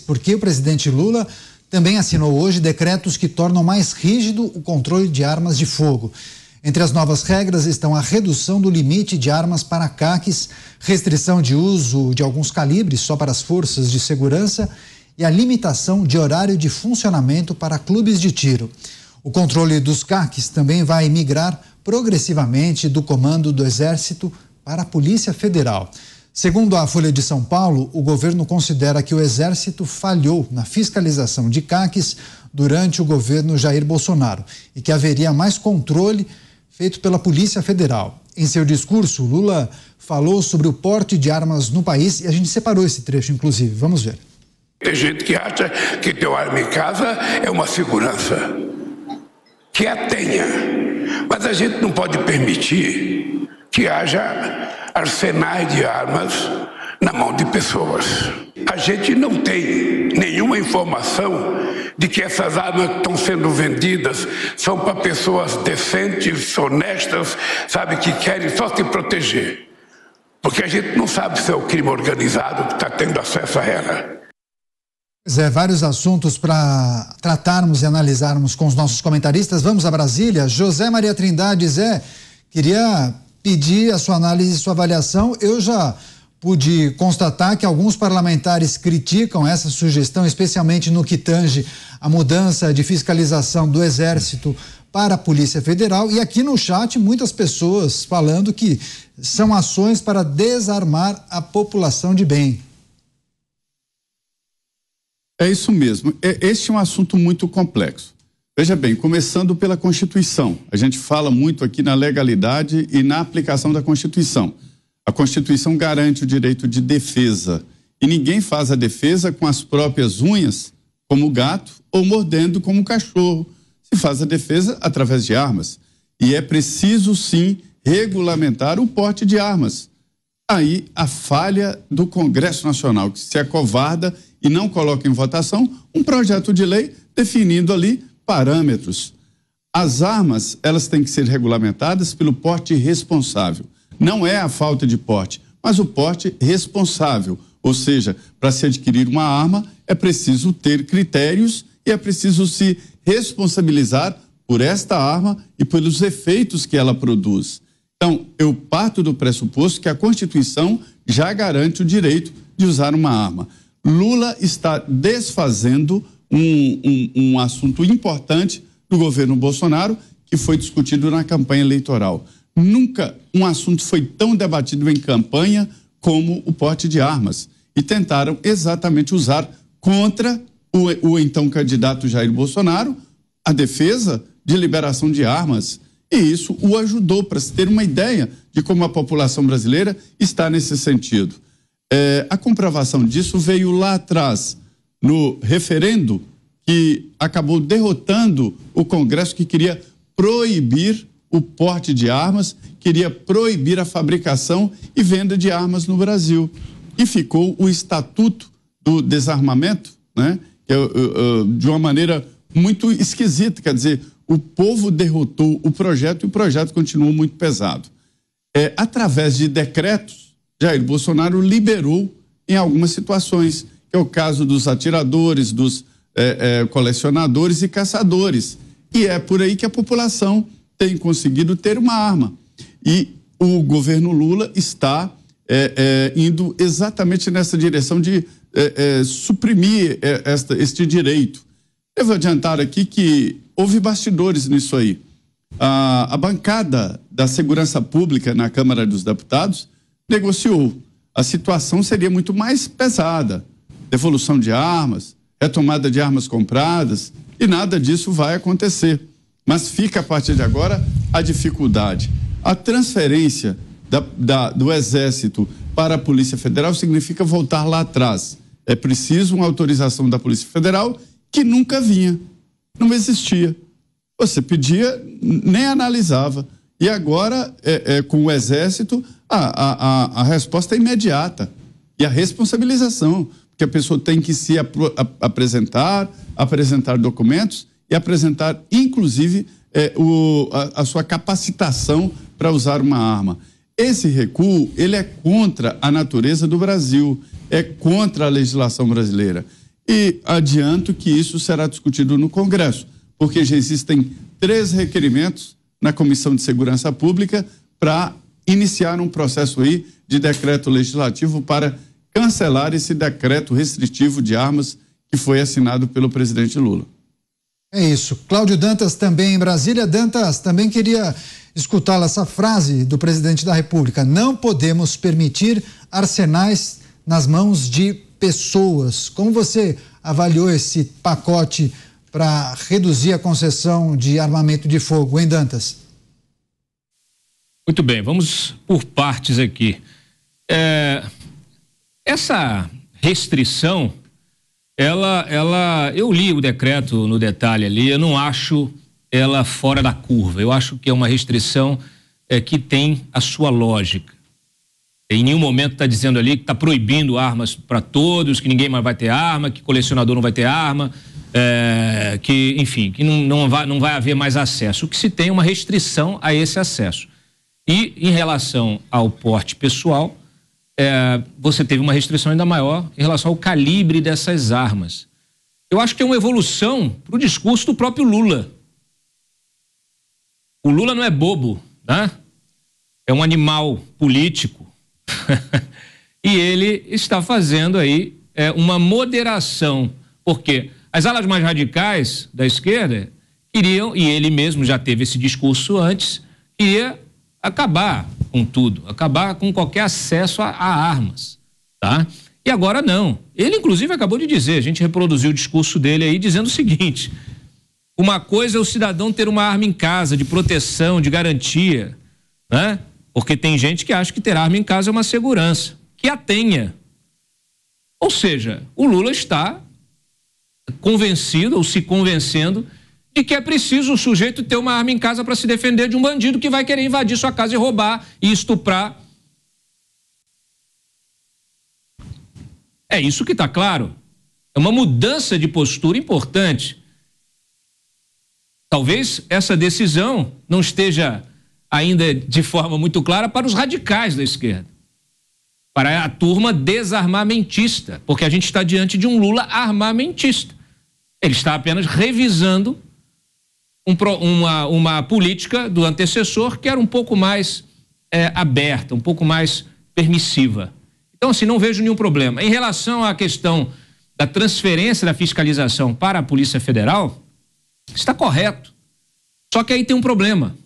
porque o presidente Lula também assinou hoje decretos que tornam mais rígido o controle de armas de fogo. Entre as novas regras estão a redução do limite de armas para CACs, restrição de uso de alguns calibres só para as forças de segurança e a limitação de horário de funcionamento para clubes de tiro. O controle dos CACs também vai migrar progressivamente do comando do Exército para a Polícia Federal. Segundo a Folha de São Paulo, o governo considera que o Exército falhou na fiscalização de CACs durante o governo Jair Bolsonaro e que haveria mais controle feito pela Polícia Federal. Em seu discurso, Lula falou sobre o porte de armas no país e a gente separou esse trecho, inclusive. Vamos ver. Tem gente que acha que ter arma em casa é uma segurança. Que a tenha. Mas a gente não pode permitir que haja arsenais de armas na mão de pessoas. A gente não tem nenhuma informação de que essas armas que estão sendo vendidas são para pessoas decentes, honestas, sabe, que querem só se proteger. Porque a gente não sabe se é o crime organizado que está tendo acesso a ela. Vários assuntos para tratarmos e analisarmos com os nossos comentaristas. Vamos a Brasília. José Maria Trindade, Zé, queria pedir a sua análise e sua avaliação. Eu já pude constatar que alguns parlamentares criticam essa sugestão, especialmente no que tange a mudança de fiscalização do Exército para a Polícia Federal. E aqui no chat, muitas pessoas falando que são ações para desarmar a população de bem. É isso mesmo. Este é um assunto muito complexo. Veja bem, começando pela Constituição. A gente fala muito aqui na legalidade e na aplicação da Constituição. A Constituição garante o direito de defesa. E ninguém faz a defesa com as próprias unhas, como o gato, ou mordendo como o cachorro. Se faz a defesa através de armas. E é preciso, sim, regulamentar o porte de armas. Aí a falha do Congresso Nacional, que se acovarda e não coloca em votação um projeto de lei definindo ali parâmetros. As armas, elas têm que ser regulamentadas pelo porte responsável. Não é a falta de porte, mas o porte responsável. Ou seja, para se adquirir uma arma, é preciso ter critérios e é preciso se responsabilizar por esta arma e pelos efeitos que ela produz. Então, eu parto do pressuposto que a Constituição já garante o direito de usar uma arma. Lula está desfazendo um assunto importante do governo Bolsonaro que foi discutido na campanha eleitoral. Nunca um assunto foi tão debatido em campanha como o porte de armas. E tentaram exatamente usar contra o então candidato Jair Bolsonaro a defesa de liberação de armas. E isso o ajudou para se ter uma ideia de como a população brasileira está nesse sentido. A comprovação disso veio lá atrás, no referendo que acabou derrotando o Congresso, que queria proibir o porte de armas, queria proibir a fabricação e venda de armas no Brasil. E ficou o Estatuto do Desarmamento, né? De uma maneira muito esquisita, quer dizer, o povo derrotou o projeto e o projeto continuou muito pesado. Através de decretos, Jair Bolsonaro liberou em algumas situações, que é o caso dos atiradores, dos colecionadores e caçadores. E é por aí que a população tem conseguido ter uma arma. E o governo Lula está indo exatamente nessa direção de suprimir este direito. Eu vou adiantar aqui que houve bastidores nisso aí. A bancada da Segurança Pública na Câmara dos Deputados negociou. A situação seria muito mais pesada. Devolução de armas, retomada de armas compradas, e nada disso vai acontecer. Mas fica a partir de agora a dificuldade. A transferência do Exército para a Polícia Federal significa voltar lá atrás. É preciso uma autorização da Polícia Federal que nunca vinha, não existia. Você pedia, nem analisava. E agora, com o Exército, a resposta é imediata. E a responsabilização, porque a pessoa tem que se apresentar documentos e apresentar, inclusive, a sua capacitação para usar uma arma. Esse recuo, ele é contra a natureza do Brasil, é contra a legislação brasileira. E adianto que isso será discutido no Congresso, porque já existem 3 requerimentos na Comissão de Segurança Pública para iniciar um processo aí de decreto legislativo para cancelar esse decreto restritivo de armas que foi assinado pelo presidente Lula. É isso. Cláudio Dantas também em Brasília. Dantas, também queria escutar essa frase do presidente da República: não podemos permitir arsenais nas mãos de pessoas. Como você avaliou esse pacote para reduzir a concessão de armamento de fogo, hein, Dantas? Muito bem, vamos por partes aqui. Essa restrição, eu li o decreto no detalhe ali, eu não acho ela fora da curva. Eu acho que é uma restrição que tem a sua lógica. Em nenhum momento está dizendo ali que está proibindo armas para todos, que ninguém mais vai ter arma, que colecionador não vai ter arma, que, enfim, que não vai haver mais acesso. O que se tem é uma restrição a esse acesso. E em relação ao porte pessoal, você teve uma restrição ainda maior em relação ao calibre dessas armas. Eu acho que é uma evolução para o discurso do próprio Lula. O Lula não é bobo, né? É um animal político. E ele está fazendo aí uma moderação, porque as alas mais radicais da esquerda queriam, e ele mesmo já teve esse discurso antes, queria acabar com tudo, acabar com qualquer acesso a armas, tá? E agora não. Ele inclusive acabou de dizer, a gente reproduziu o discurso dele aí dizendo o seguinte: uma coisa é o cidadão ter uma arma em casa de proteção, de garantia, né? Porque tem gente que acha que ter arma em casa é uma segurança. Que a tenha. Ou seja, o Lula está convencido ou se convencendo de que é preciso o sujeito ter uma arma em casa para se defender de um bandido que vai querer invadir sua casa e roubar e estuprar. É isso que está claro. É uma mudança de postura importante. Talvez essa decisão não esteja ainda de forma muito clara para os radicais da esquerda, para a turma desarmamentista, porque a gente está diante de um Lula armamentista. Ele está apenas revisando uma política do antecessor que era um pouco mais aberta, um pouco mais permissiva. Então, assim, não vejo nenhum problema. Em relação à questão da transferência da fiscalização para a Polícia Federal, está correto. Só que aí tem um problema.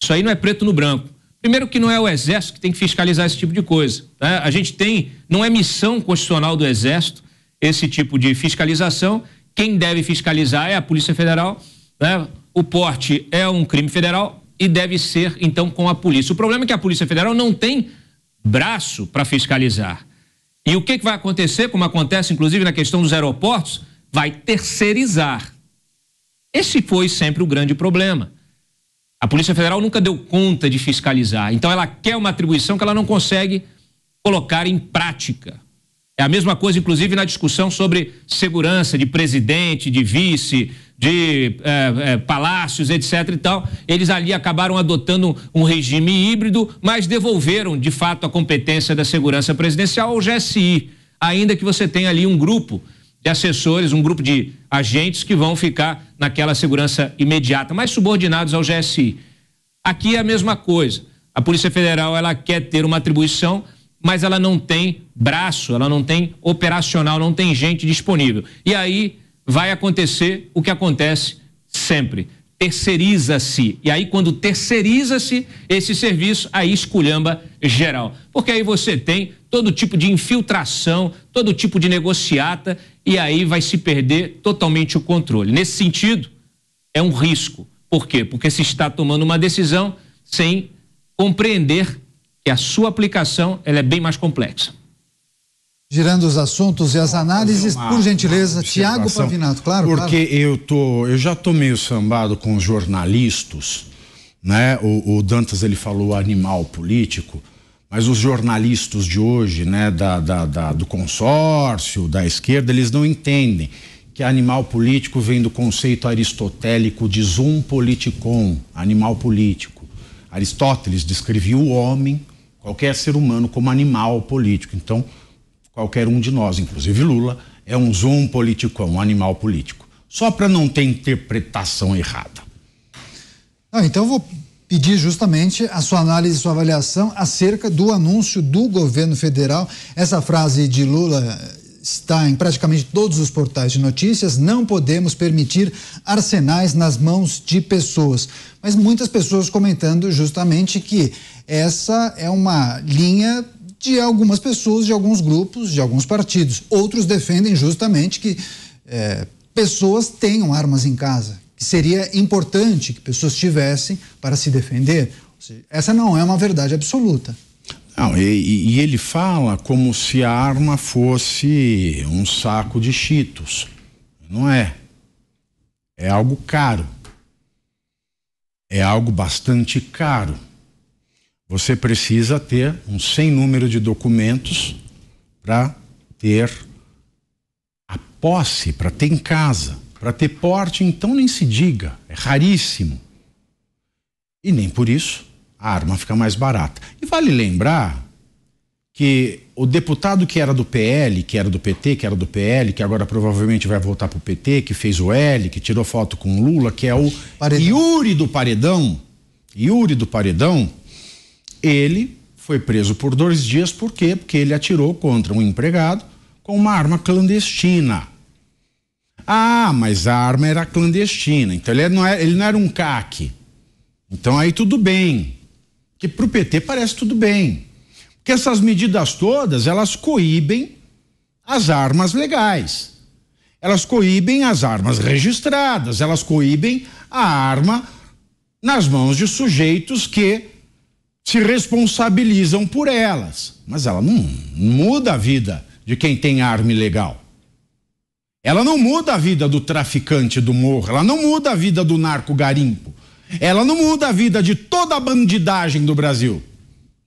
Isso aí não é preto no branco. Primeiro que não é o Exército que tem que fiscalizar esse tipo de coisa, né? A gente não é missão constitucional do Exército esse tipo de fiscalização. Quem deve fiscalizar é a Polícia Federal, né? O porte é um crime federal e deve ser, então, com a polícia. O problema é que a Polícia Federal não tem braço para fiscalizar. E o que vai acontecer, como acontece inclusive na questão dos aeroportos? Vai terceirizar. Esse foi sempre o grande problema. A Polícia Federal nunca deu conta de fiscalizar, então ela quer uma atribuição que ela não consegue colocar em prática. É a mesma coisa, inclusive, na discussão sobre segurança de presidente, de vice, de palácios, etc. e tal. Eles ali acabaram adotando um regime híbrido, mas devolveram, de fato, a competência da segurança presidencial ao GSI, ainda que você tenha ali um grupo de assessores, um grupo de agentes que vão ficar naquela segurança imediata, mas subordinados ao GSI. Aqui é a mesma coisa. A Polícia Federal, ela quer ter uma atribuição, mas ela não tem braço, ela não tem operacional, não tem gente disponível. E aí vai acontecer o que acontece sempre. Terceiriza-se. E aí, quando terceiriza-se esse serviço, aí esculhamba geral. Porque aí você tem todo tipo de infiltração, todo tipo de negociata, e aí vai se perder totalmente o controle. Nesse sentido, é um risco. Por quê? Porque se está tomando uma decisão sem compreender que a sua aplicação ela é bem mais complexa. Girando os assuntos e as análises, por gentileza, Tiago Pavinato, claro. Porque claro. Eu já tô meio sambado com os jornalistas, né? O Dantas, ele falou animal político, mas os jornalistas de hoje, né, do consórcio, da esquerda, eles não entendem que animal político vem do conceito aristotélico de zoon politikon, animal político. Aristóteles descrevia o homem, qualquer ser humano, como animal político. Então, qualquer um de nós, inclusive Lula, é um zoom político, um animal político. Só para não ter interpretação errada. Então eu vou pedir justamente a sua análise, sua avaliação acerca do anúncio do governo federal. Essa frase de Lula está em praticamente todos os portais de notícias: não podemos permitir arsenais nas mãos de pessoas. Mas muitas pessoas comentando justamente que essa é uma linha de algumas pessoas, de alguns grupos, de alguns partidos. Outros defendem justamente que pessoas tenham armas em casa, que seria importante que pessoas tivessem para se defender. Ou seja, essa não é uma verdade absoluta. Não, e ele fala como se a arma fosse um saco de Cheetos. Não é. É algo caro. É algo bastante caro. Você precisa ter um sem número de documentos para ter a posse, para ter em casa. Para ter porte, então nem se diga. É raríssimo. E nem por isso a arma fica mais barata. E vale lembrar que o deputado que era do PL, que era do PT, que era do PL, que agora provavelmente vai voltar para o PT, que fez o L, que tirou foto com o Lula, que é o Yuri do Paredão, ele foi preso por 2 dias. Por quê? Porque ele atirou contra um empregado com uma arma clandestina. Ah, mas a arma era clandestina, então ele não era um CAC. Então aí tudo bem. Que para o PT parece tudo bem. Porque essas medidas todas, elas coíbem as armas legais. Elas coíbem as armas registradas, elas coíbem a arma nas mãos de sujeitos que se responsabilizam por elas. Mas ela não muda a vida de quem tem arma ilegal. Ela não muda a vida do traficante do morro, ela não muda a vida do narco-garimpo. Ela não muda a vida de toda a bandidagem do Brasil.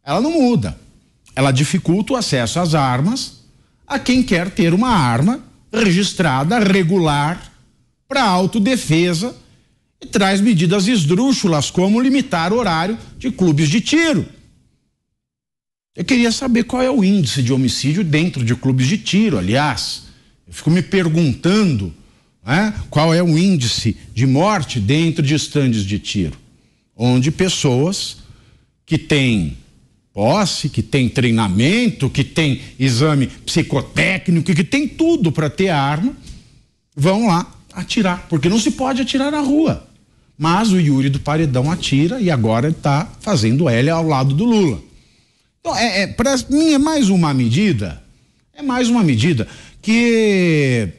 Ela não muda. Ela dificulta o acesso às armas a quem quer ter uma arma registrada, regular, para autodefesa, e traz medidas esdrúxulas como limitar o horário de clubes de tiro. Eu queria saber qual é o índice de homicídio dentro de clubes de tiro, aliás. Eu fico me perguntando qual é o índice de morte dentro de estandes de tiro, onde pessoas que têm posse, que têm treinamento, que têm exame psicotécnico, que têm tudo para ter arma, vão lá atirar, porque não se pode atirar na rua. Mas o Yuri do Paredão atira e agora está fazendo L ao lado do Lula. Então, para mim é mais uma medida que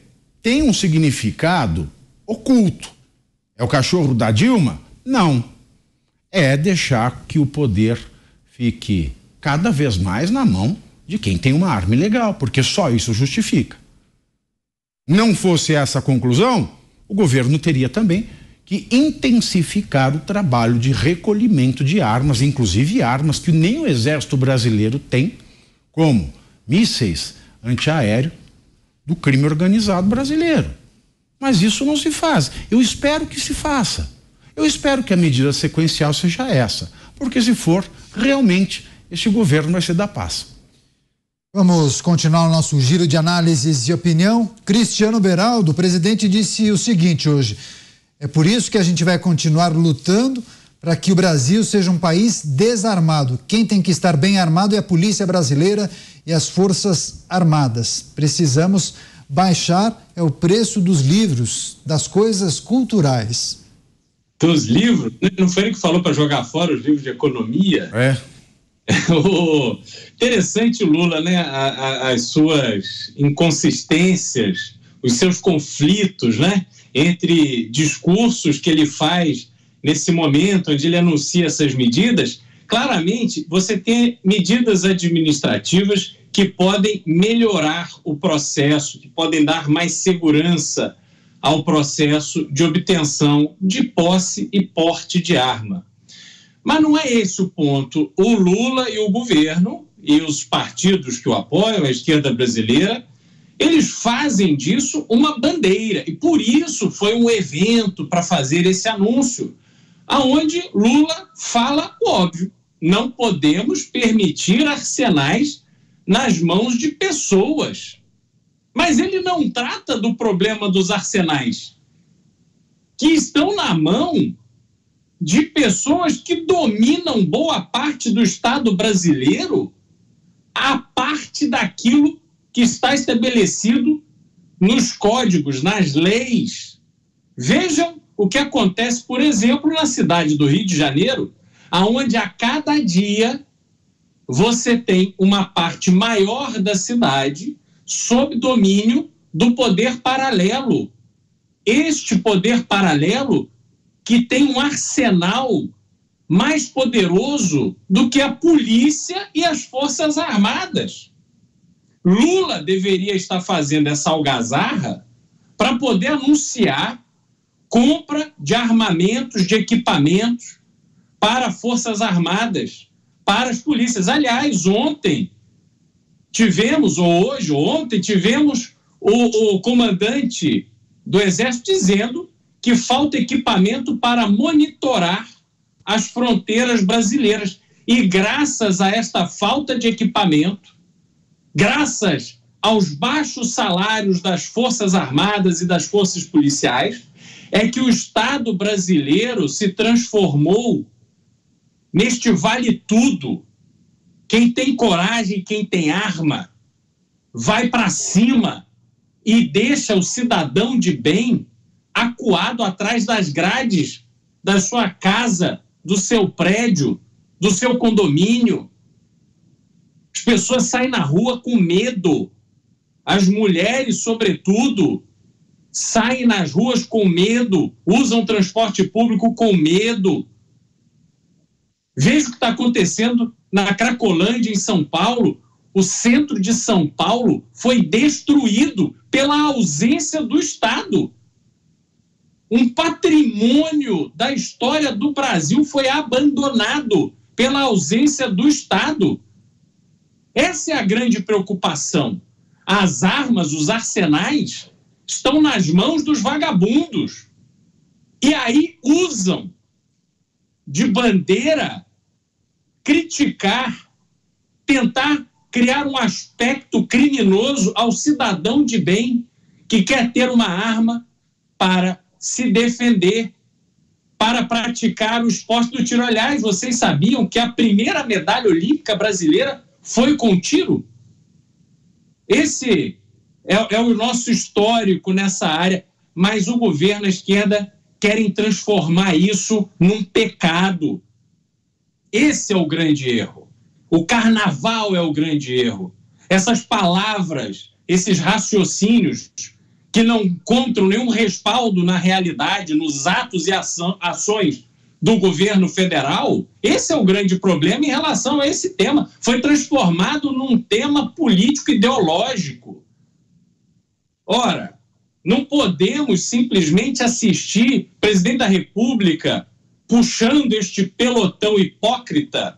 tem um significado oculto. É o cachorro da Dilma? Não. É deixar que o poder fique cada vez mais na mão de quem tem uma arma ilegal, porque só isso justifica. Não fosse essa a conclusão, o governo teria também que intensificar o trabalho de recolhimento de armas, inclusive armas que nem o Exército Brasileiro tem, como mísseis antiaéreo do crime organizado brasileiro. Mas isso não se faz. Eu espero que se faça. Eu espero que a medida sequencial seja essa, porque se for, realmente, este governo vai ser da paz. Vamos continuar o nosso giro de análises de opinião. Cristiano Beraldo, o presidente, disse o seguinte hoje: é por isso que a gente vai continuar lutando para que o Brasil seja um país desarmado. Quem tem que estar bem armado é a polícia brasileira e as Forças Armadas. Precisamos baixar o preço dos livros, das coisas culturais. Dos livros? Não foi ele que falou para jogar fora os livros de economia? Interessante o Lula, né? As suas inconsistências, os seus conflitos, né? Entre discursos que ele faz nesse momento onde ele anuncia essas medidas. Claramente, você tem medidas administrativas que podem melhorar o processo, que podem dar mais segurança ao processo de obtenção de posse e porte de arma. Mas não é esse o ponto. O Lula e o governo e os partidos que o apoiam, a esquerda brasileira, eles fazem disso uma bandeira. E por isso foi um evento para fazer esse anúncio, aonde Lula fala o óbvio. Não podemos permitir arsenais nas mãos de pessoas. Mas ele não trata do problema dos arsenais, que estão na mão de pessoas que dominam boa parte do Estado brasileiro, a parte daquilo que está estabelecido nos códigos, nas leis. Vejam o que acontece, por exemplo, na cidade do Rio de Janeiro, onde a cada dia você tem uma parte maior da cidade sob domínio do poder paralelo. Este poder paralelo que tem um arsenal mais poderoso do que a polícia e as Forças Armadas. Lula deveria estar fazendo essa algazarra para poder anunciar compra de armamentos, de equipamentos para Forças Armadas, para as polícias. Aliás, ontem tivemos o comandante do Exército dizendo que falta equipamento para monitorar as fronteiras brasileiras. E graças a esta falta de equipamento, graças aos baixos salários das Forças Armadas e das forças policiais, é que o Estado brasileiro se transformou neste vale-tudo. Quem tem coragem, quem tem arma, vai para cima e deixa o cidadão de bem acuado atrás das grades da sua casa, do seu prédio, do seu condomínio. As pessoas saem na rua com medo. As mulheres, sobretudo, saem nas ruas com medo, usam transporte público com medo. Veja o que está acontecendo na Cracolândia, em São Paulo. O centro de São Paulo foi destruído pela ausência do Estado. Um patrimônio da história do Brasil foi abandonado pela ausência do Estado. Essa é a grande preocupação. As armas, os arsenais, estão nas mãos dos vagabundos. E aí usam de bandeira criticar, tentar criar um aspecto criminoso ao cidadão de bem que quer ter uma arma para se defender, para praticar o esporte do tiro. Aliás, vocês sabiam que a primeira medalha olímpica brasileira foi com tiro? Esse é o nosso histórico nessa área, mas o governo, a esquerda, querem transformar isso num pecado. Esse é o grande erro. O carnaval é o grande erro. Essas palavras, esses raciocínios que não encontram nenhum respaldo na realidade, nos atos e ações do governo federal, esse é o grande problema em relação a esse tema. Foi transformado num tema político-ideológico. Ora, não podemos simplesmente assistir o presidente da República puxando este pelotão hipócrita,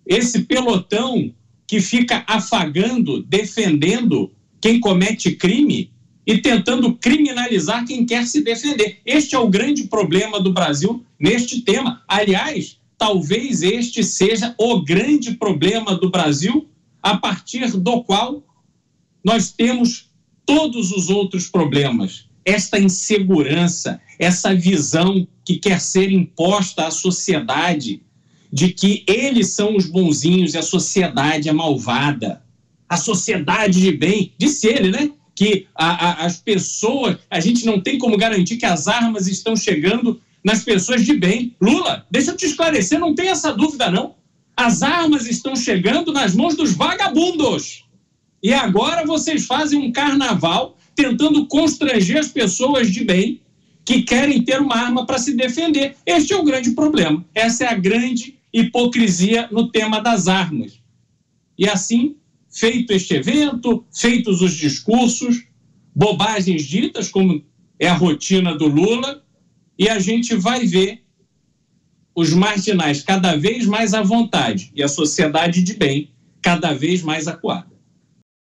esse pelotão que fica afagando, defendendo quem comete crime e tentando criminalizar quem quer se defender. Este é o grande problema do Brasil neste tema. Aliás, talvez este seja o grande problema do Brasil, a partir do qual nós temos todos os outros problemas. Esta insegurança, essa visão que quer ser imposta à sociedade de que eles são os bonzinhos e a sociedade é malvada. A sociedade de bem, disse ele, né? Que as pessoas, a gente não tem como garantir que as armas estão chegando nas pessoas de bem. Lula, deixa eu te esclarecer, não tem essa dúvida não. As armas estão chegando nas mãos dos vagabundos. E agora vocês fazem um carnaval tentando constranger as pessoas de bem que querem ter uma arma para se defender. Este é o grande problema. Essa é a grande hipocrisia no tema das armas. E assim, feito este evento, feitos os discursos, bobagens ditas, como é a rotina do Lula, e a gente vai ver os marginais cada vez mais à vontade e a sociedade de bem cada vez mais acuada.